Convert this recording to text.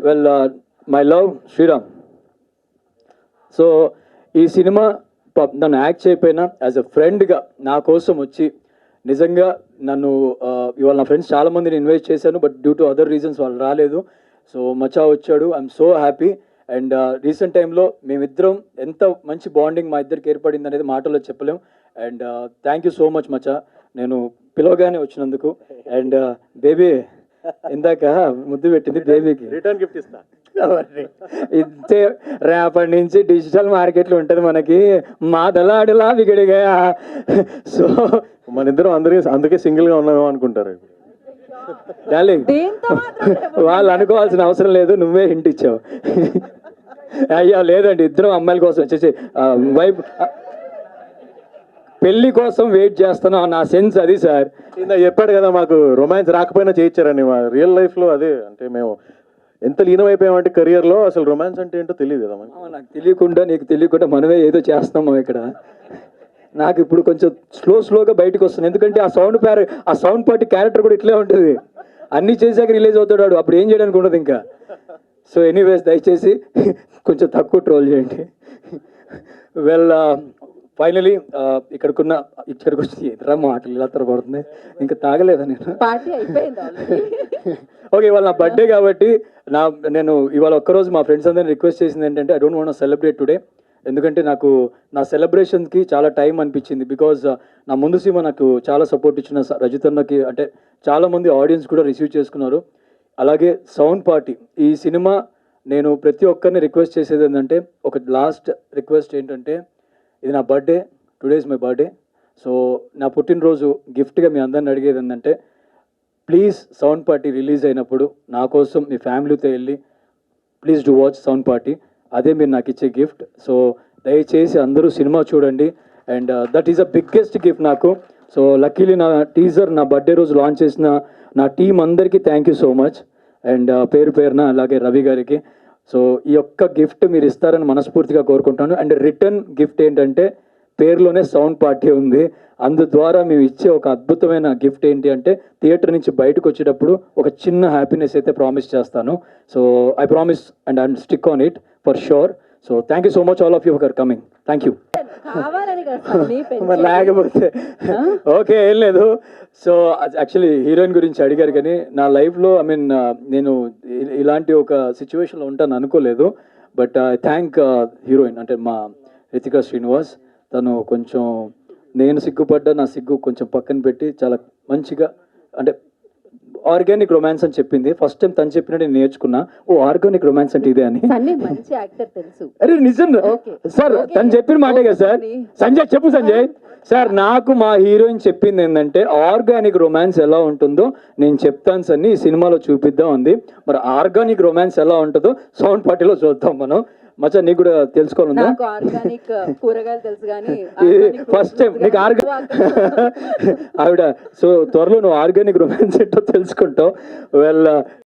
Well my love Sriram. So ఈ cinema నన్ను act చేయకపోయినా యాజ్ అ ఫ్రెండ్గా నా కోసం వచ్చి నిజంగా నన్ను ఇవాళ నా ఫ్రెండ్స్ చాలామందిని ఇన్వైట్ చేశాను, but due to other reasons వాళ్ళు రాలేదు. సో మచా వచ్చాడు, I'm so happy. And recent టైంలో మేమిద్దరం ఎంత మంచి బాండింగ్ మా ఇద్దరికి ఏర్పడింది అనేది మాటల్లో చెప్పలేం. And thank you so much మచా, నేను పిలవగానే వచ్చినందుకు. అండ్ బేబీ ఇందాక ముద్దు పెట్టింది బేబీకి, రిటర్న్ గిఫ్ట్ ఇస్తా. ఇంతే రేపటి నుంచి డిజిటల్ మార్కెట్లో ఉంటుంది మనకి మాటలాడలా విగడిగా. సో మన ఇద్దరం అందుకే సింగిల్ గా ఉన్నామేమో అనుకుంటారు. డార్లింగ్, వాళ్ళు అనుకోవాల్సిన అవసరం లేదు, నువ్వే హింట్ ఇచ్చావు. అయ్యా లేదండి, ఇద్దరం అమ్మాయిల కోసం వచ్చేసి వైఫ్ పెళ్లి కోసం వెయిట్ చేస్తున్నాం, నా సెన్స్ అది సార్. ఇందా చెప్పాడు కదా, మాకు రొమాన్స్ రాకపోయినా చేయించారని. మా రియల్ లైఫ్ లో అదే, అంటే మేము ఎంత లీనమైపోయామంటే కెరియర్ లో అసలు రొమాన్స్ అంటే ఏంటో తెలియదు కదా మనకి. నాకు తెలియకుండా నీకు తెలియకుండా మనమే ఏదో చేస్తున్నాం ఇక్కడ. నాకు ఇప్పుడు కొంచెం స్లోగా బయటకు వస్తుంది, ఎందుకంటే ఆ సౌండ్ పార్టీ క్యారెక్టర్ కూడా ఇట్లే ఉంటుంది. అన్నీ చేశాక రిలీజ్ అవుతాడు, అప్పుడు ఏం చేయడానికి ఉండదు ఇంకా. సో ఎనీవేస్ దయచేసి కొంచెం తక్కువ ట్రోల్ చేయండి. వెల్ ఫైనలీ ఇక్కడికి వచ్చి ఎదురా మాటలు ఇలా తరపడుతుంది, ఇంకా తాగలేదా నేను. ఓకే, ఇవాళ నా బర్త్డే కాబట్టి నేను ఇవాళ ఒక్కరోజు మా ఫ్రెండ్స్ అందరిని రిక్వెస్ట్ చేసింది ఏంటంటే I don't want celebrate today. ఎందుకంటే నాకు నా సెలబ్రేషన్కి చాలా టైం అనిపించింది. బికాజ్ నా ముందు సినిమా నాకు చాలా సపోర్ట్ ఇచ్చిన రజితన్నకి, అంటే చాలామంది ఆడియన్స్ కూడా రిసీవ్ చేసుకున్నారు. అలాగే సౌండ్ పార్టీ, ఈ సినిమా నేను ప్రతి ఒక్కరిని రిక్వెస్ట్ చేసేది ఏంటంటే, ఒక లాస్ట్ రిక్వెస్ట్ ఏంటంటే, ఇది నా birthday, today is my birthday. So నా పుట్టినరోజు గిఫ్ట్గా మీ అందరిని అడిగేది ఏంటంటే, ప్లీజ్ సౌండ్ పార్టీ రిలీజ్ అయినప్పుడు నా కోసం మీ ఫ్యామిలీతో వెళ్ళి please do watch sound party. అదే మీరు నాకు ఇచ్చే గిఫ్ట్. సో దయచేసి అందరూ సినిమా చూడండి. And that is a biggest gift నాకు. సో లక్కీలీ నా టీజర్ నా బర్త్డే రోజు లాంచ్ చేసిన నా టీం అందరికీ thank you so much. And పేరున అలాగే రవి గారికి. సో ఈ యొక్క గిఫ్ట్ మీరు ఇస్తారని మనస్ఫూర్తిగా కోరుకుంటాను. అండ్ రిటర్న్ గిఫ్ట్ ఏంటంటే, పేరులోనే సౌండ్ పార్టీ ఉంది, అందు ద్వారా మేము ఇచ్చే ఒక అద్భుతమైన గిఫ్ట్ ఏంటి అంటే, థియేటర్ నుంచి బయటకు వచ్చేటప్పుడు ఒక చిన్న హ్యాపీనెస్ అయితే ప్రామిస్ చేస్తాను. So I promise and I stick on it for sure. So thank you so much all of you for coming. Thank you. మరి లేకపోతే ఓకే, ఏం లేదు. సో యాక్చువల్లీ హీరోయిన్ గురించి అడిగారు, కానీ నా లైఫ్లో ఐ మీన్ నేను ఇలాంటి ఒక సిచ్యువేషన్లో ఉంటాను అనుకోలేదు. బట్ ఐ థ్యాంక్ హీరోయిన్, అంటే మా రితికా శ్రీనివాస్. తను కొంచెం నేను సిగ్గుపడ్డా, నా సిగ్గు కొంచెం పక్కన పెట్టి చాలా మంచిగా, అంటే ఆర్గానిక్ రొమాన్స్ అని చెప్పింది. ఫస్ట్ టైం తను చెప్పినట్టు నేను నేర్చుకున్నా, ఓ ఆర్గానిక్ రొమాన్స్ అంటే ఇదే అని. అరే నిజం సార్, తను చెప్పిన మాటే కదా సార్. సంజయ్ చెప్పు సంజయ్. సార్ నాకు మా హీరోయిన్ చెప్పింది ఏంటంటే, ఆర్గానిక్ రొమాన్స్ ఎలా ఉంటుందో నేను చెప్తాను సార్, ఈ సినిమాలో చూపిద్దాం అంది. మరి ఆర్గానిక్ రొమాన్స్ ఎలా ఉంటుందో సౌండ్ పార్టీలో చూద్దాం మనం. మచ్చా నీకు కూడా తెలుసుకోవాలన్నా? ఫస్ట్ టైం నీకు ఆవిడ. సో త్వరలో నువ్వు ఆర్గానిక్ రొమాన్స్ ఏంటో తెలుసుకుంటావు. వెల్